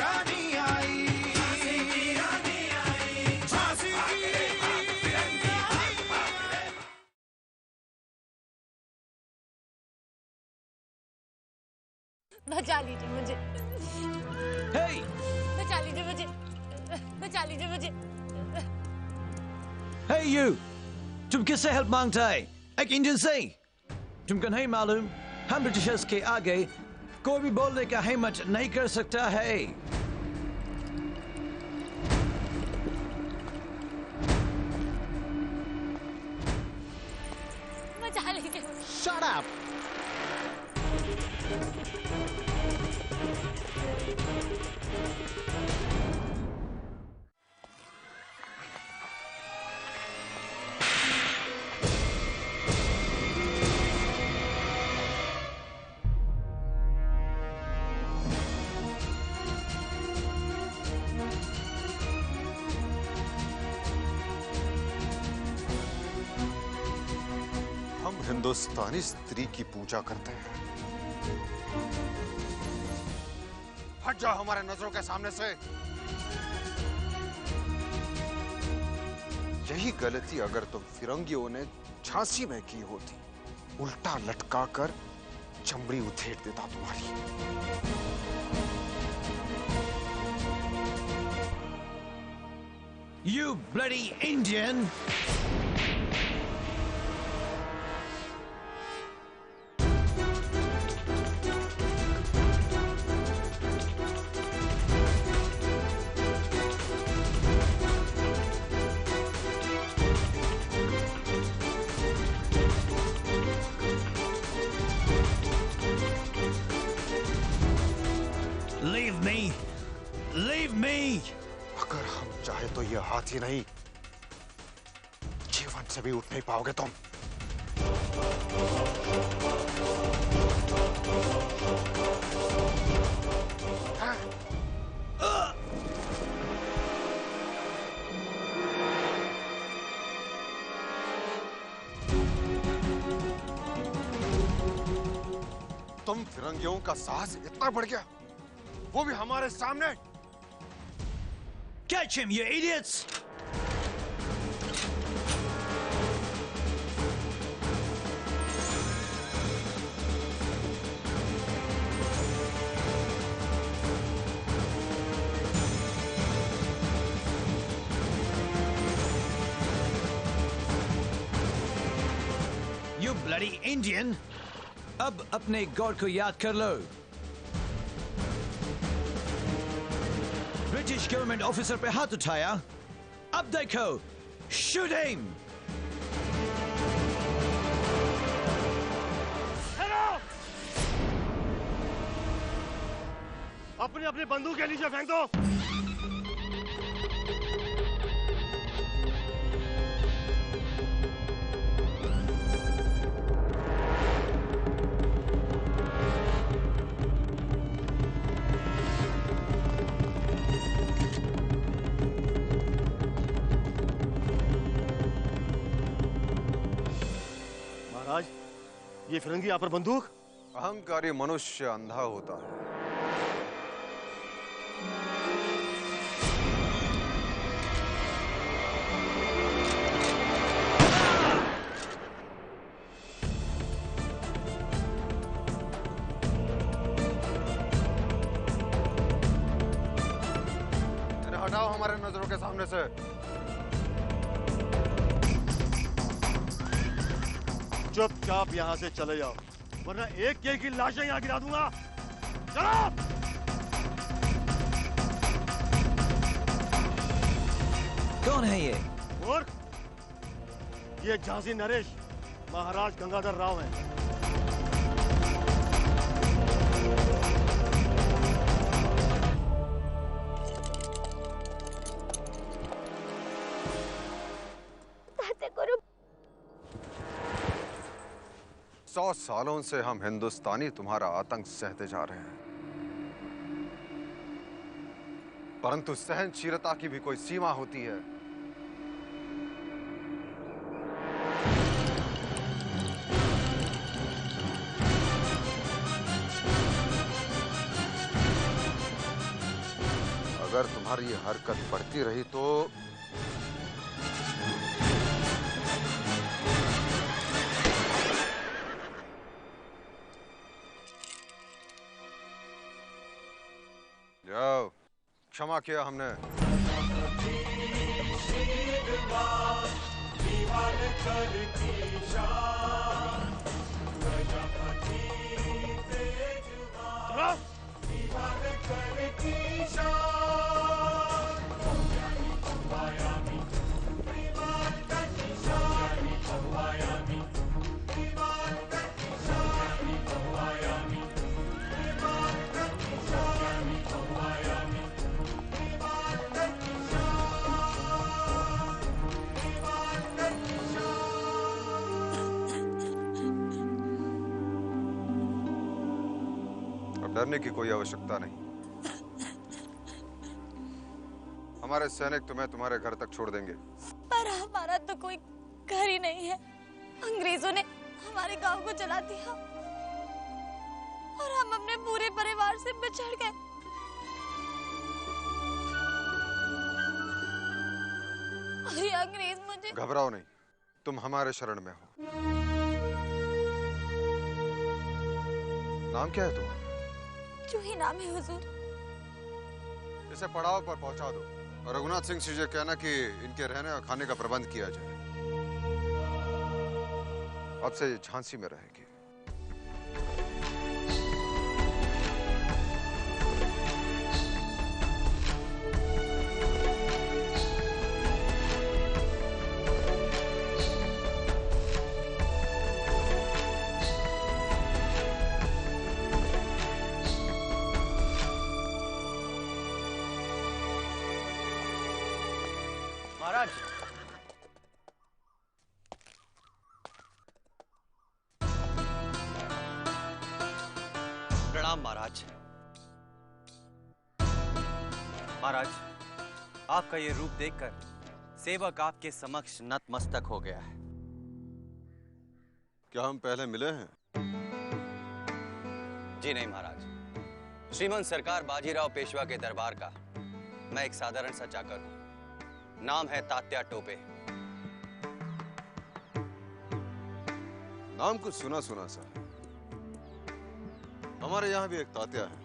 रानी आई, झांसी की रानी आई, झांसी की रानी आई। बचा लीजिए मुझे, Hey! बचा लीजिए मुझे, बचा लीजिए मुझे। Hey you! तुम किससे हेल्प मांगता है? एक इंजन से? तुमको नहीं मालूम हम ब्रिटिशर्स के आगे कोई भी बोलने का हिम्मत नहीं कर सकता है। बचा लीजिए मुझे। Shut up! हम हिंदुस्तानी स्त्री की पूजा करते हैं। हट जाओ हमारे नजरों के सामने से। यही गलती अगर तुम फिरंगियों ने झांसी में की होती, उल्टा लटका कर चमड़ी उधेड़ देता तुम्हारी। You bloody Indian! Leave me! Leave me! अगर हम चाहे तो ये हाथी नहीं, जीवन से भी उठ नहीं पाओगे तुम। तुम फिरंगियों का साहस इतना बढ़ गया, वो भी हमारे सामने। Catch him, you idiots! You bloody Indian! अब अपने गॉड को याद कर लो। ब्रिटिश गवर्नमेंट ऑफिसर पे हाथ उठाया, अब देखो, शूट हिम! अपनी अपनी बंदूक के नीचे फेंक दो। महाराज, ये फिरंगी आप पर बंदूक। अहंकारी मनुष्य अंधा होता है। इन्हें हटाओ हमारे नजरों के सामने से। चुपचाप यहाँ से चले जाओ, वरना एक एक की लाशें यहाँ गिरा दूंगा। चलो। कौन है ये? मूर्ख, ये झांसी नरेश महाराज गंगाधर राव हैं। ताते करो। 100 सालों से हम हिंदुस्तानी तुम्हारा आतंक सहते जा रहे हैं, परंतु सहनशीलता की भी कोई सीमा होती है। अगर तुम्हारी ये हरकत बढ़ती रही तो जाओ, क्षमा किया हमने। डरने की कोई आवश्यकता नहीं। हमारे सैनिक तुम्हें तुम्हारे घर तक छोड़ देंगे। पर हमारा तो कोई घर ही नहीं है। अंग्रेजों ने हमारे गांव को जला दिया और हम अपने पूरे परिवार से बिछड़ गए। और ये अंग्रेज मुझे। घबराओ नहीं, तुम हमारे शरण में हो। नाम क्या है तुम्हारा? जूही नाम है हुजूर। इसे पड़ाव पर पहुंचा दो और रघुनाथ सिंह से कहना कि इनके रहने और खाने का प्रबंध किया जाए। अब से ये झांसी में रहेगी। महाराज, प्रणाम महाराज। महाराज, आपका ये रूप देखकर सेवक आपके समक्ष नतमस्तक हो गया है। क्या हम पहले मिले हैं? जी नहीं महाराज, श्रीमंत सरकार बाजीराव पेशवा के दरबार का मैं एक साधारण सा चाकर हूं। नाम है तात्या टोपे। नाम कुछ सुना सुना सा है। हमारे यहाँ भी एक तात्या है।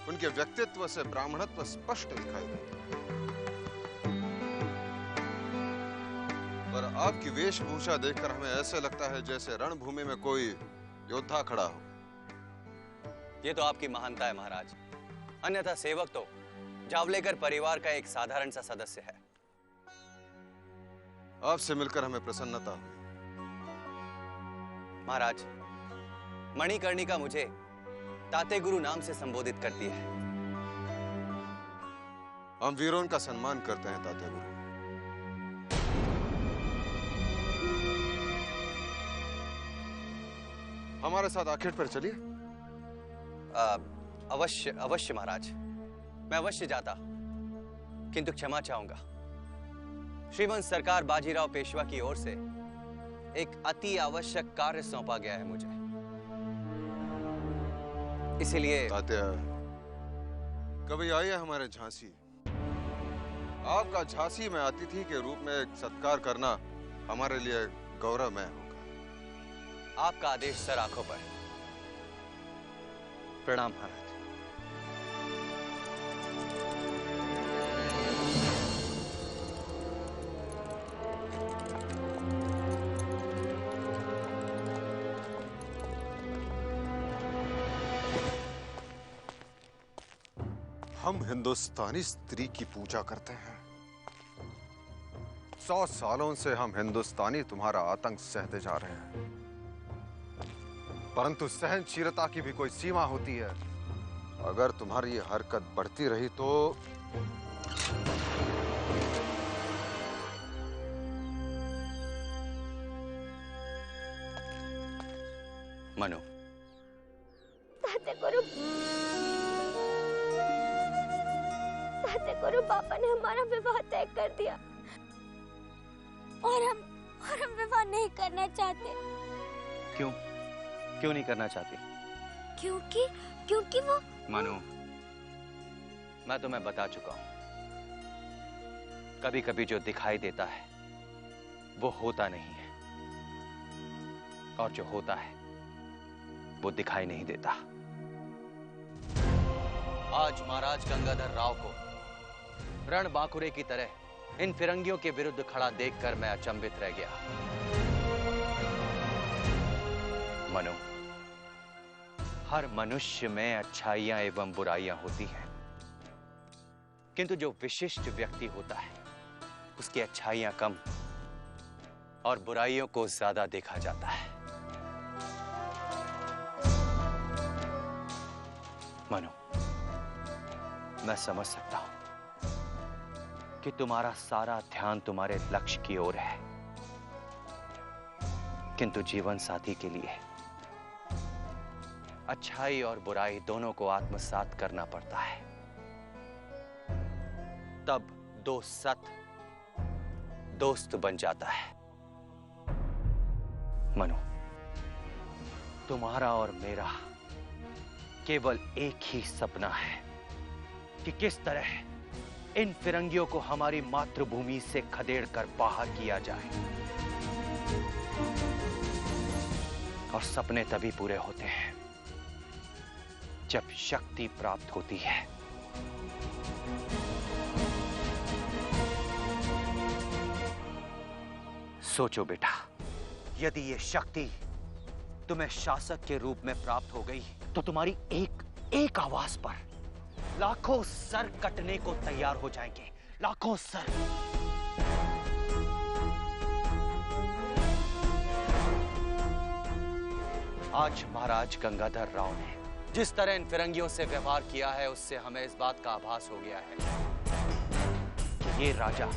उनके व्यक्तित्व से ब्राह्मणत्व स्पष्ट दिखाई देता है। पर आपकी वेशभूषा देखकर हमें ऐसे लगता है जैसे रणभूमि में कोई योद्धा खड़ा हो। ये तो आपकी महानता है महाराज, अन्यथा सेवक तो जावलेकर परिवार का एक साधारण सा सदस्य है। आपसे मिलकर हमें प्रसन्नता हुई। महाराज, मणिकर्णिका मुझे ताते गुरु नाम से संबोधित करती है। हम वीरों का सम्मान करते हैं ताते गुरु। हमारे साथ आखिर पर चलिए। अवश्य अवश्य महाराज, मैं अवश्य जाता, किंतु क्षमा चाहूंगा। श्रीमंत सरकार बाजीराव पेशवा की ओर से एक अति आवश्यक कार्य सौंपा गया है मुझे, इसीलिए। तात्या, कभी आइए हमारे झांसी। आपका झांसी में अतिथि के रूप में एक सत्कार करना हमारे लिए गौरवमय होगा। आपका आदेश सर आंखों पर। प्रणाम महाराज। हम हिंदुस्तानी स्त्री की पूजा करते हैं। 100 सालों से हम हिंदुस्तानी तुम्हारा आतंक सहते जा रहे हैं, परंतु सहनशीलता की भी कोई सीमा होती है। अगर तुम्हारी ये हरकत बढ़ती रही तो मनु, ताते गुरु पापा ने हमारा विवाह तय कर दिया और हम विवाह नहीं करना चाहते। क्यों? क्यों नहीं करना चाहते? क्योंकि वो। मनु, मैं तुम्हें बता चुका हूं, कभी कभी जो दिखाई देता है वो होता नहीं है, और जो होता है वो दिखाई नहीं देता। आज महाराज गंगाधर राव को रणबांकुरे की तरह इन फिरंगियों के विरुद्ध खड़ा देखकर मैं अचंभित रह गया। मनु, हर मनुष्य में अच्छाइयां एवं बुराइयां होती हैं, किंतु जो विशिष्ट व्यक्ति होता है उसकी अच्छाइयां कम और बुराइयों को ज्यादा देखा जाता है। मनु, मैं समझ सकता हूं कि तुम्हारा सारा ध्यान तुम्हारे लक्ष्य की ओर है, किंतु जीवन साथी के लिए अच्छाई और बुराई दोनों को आत्मसात करना पड़ता है, तब दो सत दोस्त बन जाता है। मनु, तुम्हारा और मेरा केवल एक ही सपना है कि किस तरह इन फिरंगियों को हमारी मातृभूमि से खदेड़कर बाहर किया जाए। और सपने तभी पूरे होते हैं जब शक्ति प्राप्त होती है। सोचो बेटा, यदि ये शक्ति तुम्हें शासक के रूप में प्राप्त हो गई तो तुम्हारी एक आवाज पर लाखों सर कटने को तैयार हो जाएंगे, लाखों सर। आज महाराज गंगाधर राव ने जिस तरह इन फिरंगियों से व्यवहार किया है, उससे हमें इस बात का आभास हो गया है कि ये राजा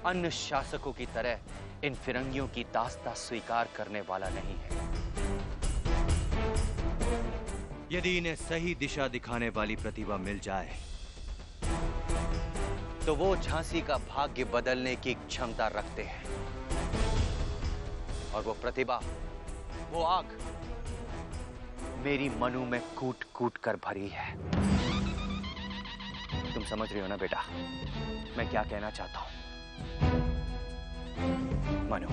अन्य शासकों की तरह इन फिरंगियों की दास्ता स्वीकार करने वाला नहीं है। यदि इन्हें सही दिशा दिखाने वाली प्रतिभा मिल जाए तो वो झांसी का भाग्य बदलने की क्षमता रखते हैं, और वो प्रतिभा, वो आग मेरी मनु में कूट कूट कर भरी है। तुम समझ रही हो ना बेटा मैं क्या कहना चाहता हूं? मनु,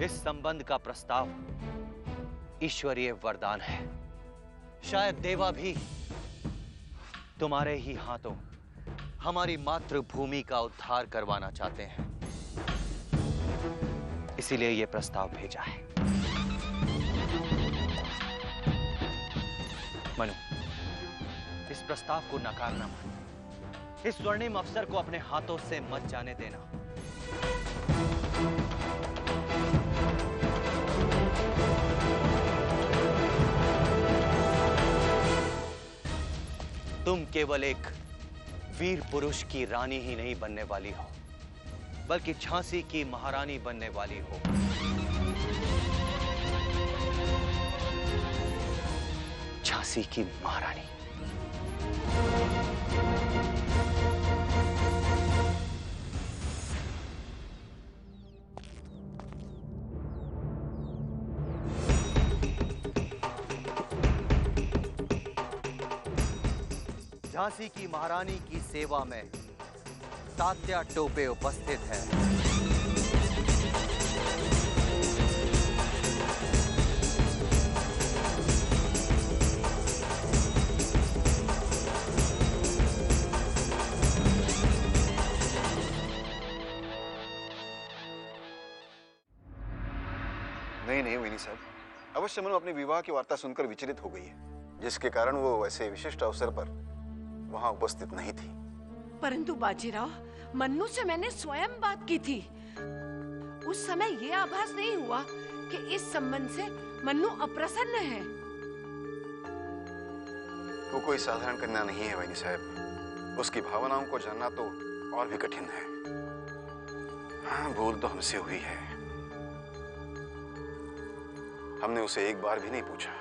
इस संबंध का प्रस्ताव ईश्वरीय वरदान है। शायद देवा भी तुम्हारे ही हाथों हमारी मातृभूमि का उद्धार करवाना चाहते हैं, इसीलिए यह प्रस्ताव भेजा है। मनु, इस प्रस्ताव को नकारना मत। इस स्वर्णिम अवसर को अपने हाथों से मत जाने देना। तुम केवल एक वीर पुरुष की रानी ही नहीं बनने वाली हो, बल्कि झांसी की महारानी बनने वाली हो। झांसी की महारानी। झांसी की महारानी की सेवा में तात्या टोपे उपस्थित है। नहीं विनी साहब, अवश्य मनु अपने विवाह की वार्ता सुनकर विचलित हो गई है, जिसके कारण वो ऐसे विशिष्ट अवसर पर वहां उपस्थित नहीं थी। परंतु बाजीराव, मन्नू से मैंने स्वयं बात की थी। उस समय ये आभास नहीं हुआ कि इस संबंध से मन्नू अप्रसन्न है। वो कोई साधारण कन्या नहीं है विनी साहब, उसकी भावनाओं को जानना तो और भी कठिन है। हाँ, भूल तो हमसे हुई है, हमने उसे एक बार भी नहीं पूछा।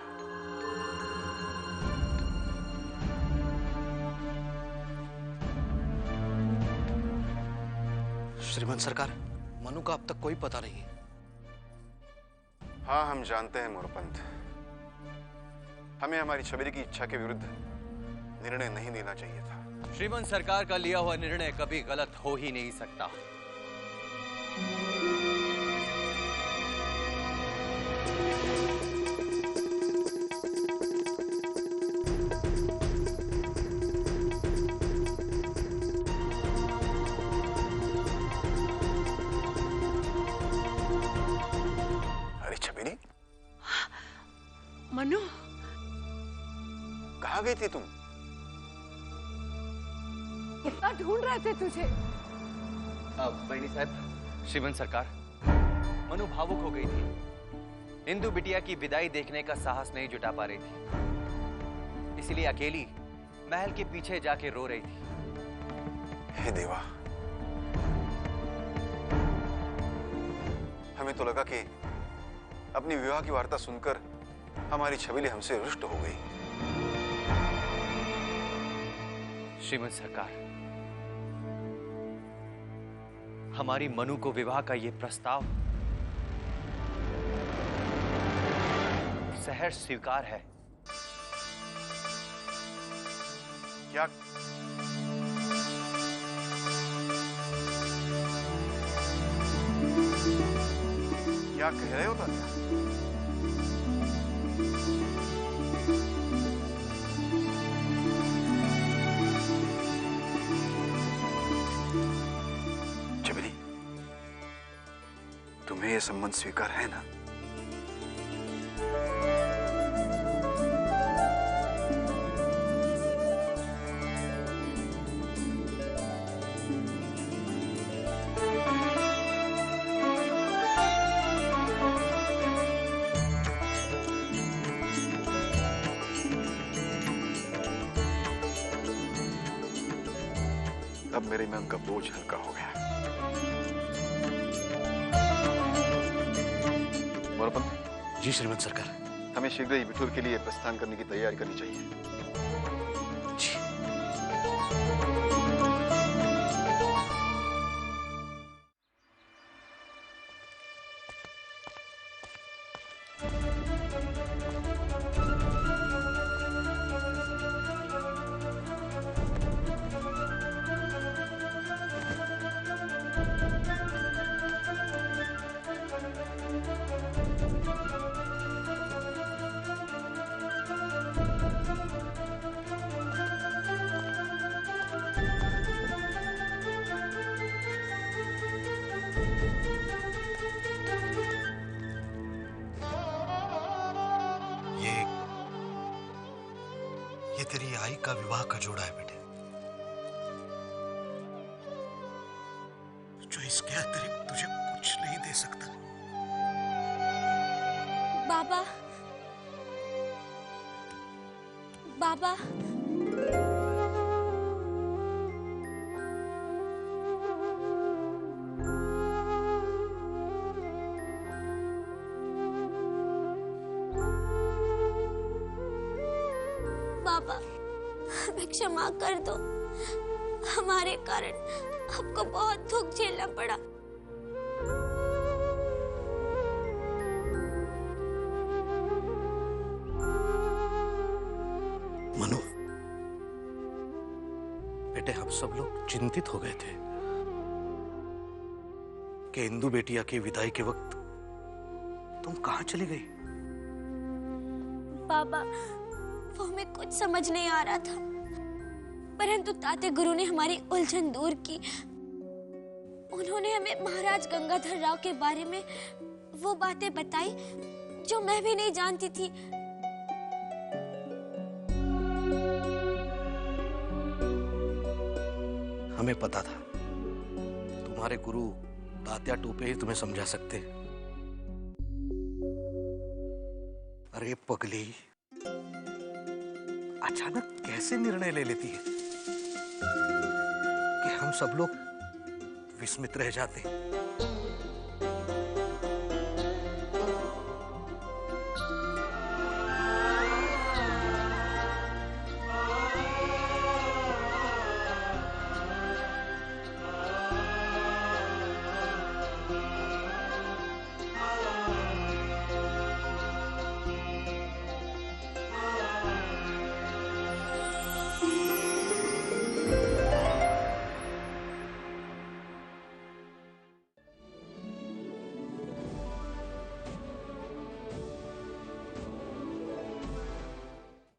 श्रीमान सरकार, मनु का अब तक कोई पता नहीं। हाँ, हम जानते हैं मोरपंथ, हमें हमारी छबीली की इच्छा के विरुद्ध निर्णय निर्णय नहीं लेना चाहिए था। श्रीमंत सरकार का लिया हुआ निर्णय कभी गलत हो ही नहीं सकता। अरे छबीली, मनु, कहाँ गई थी तुम? कितना ढूंढ रहे थे तुझे। बहनी साहब, श्रीमंत सरकार, मनु भावुक हो गई थी। इंदु बिटिया की विदाई देखने का साहस नहीं जुटा पा रही थी, इसलिए अकेली महल के पीछे जाके रो रही थी। हे देवा, हमें तो लगा कि अपनी विवाह की वार्ता सुनकर हमारी छबीली हमसे रुष्ट हो गई। श्रीमंत सरकार, हमारी मनु को विवाह का यह प्रस्ताव सहर्ष स्वीकार है। क्या क्या कह रहे हो तात्या? छबीली, तुम्हें यह संबंध स्वीकार है ना? अब मेरे मन का बोझ हल्का हो गया। मोरपंत जी श्रीमंत सरकार। हमें शीघ्र ही बिठूर के लिए प्रस्थान करने की तैयारी करनी चाहिए। जी। ये तेरी आई का विवाह का जोड़ा है बेटे, जो इसके अतिरिक्त तुझे कुछ नहीं दे सकता। बाबा, बाबा, बाबा, हमें क्षमा कर दो। हमारे कारण आपको बहुत दुख झेलना पड़ा। मनु, बेटे हम सब लोग चिंतित हो गए थे कि इंदु बेटिया की विदाई के वक्त तुम कहां चली गई। बाबा, वो हमें कुछ समझ नहीं आ रहा था, परंतु ताते गुरु ने हमारी उलझन दूर की। उन्होंने हमें महाराज गंगाधर राव के बारे में वो बातें बताई जो मैं भी नहीं जानती थी। हमें पता था तुम्हारे गुरु तात्या टोपे ही तुम्हें समझा सकते। अरे पगली, अचानक कैसे निर्णय ले लेती है कि हम सब लोग विस्मित रह जाते।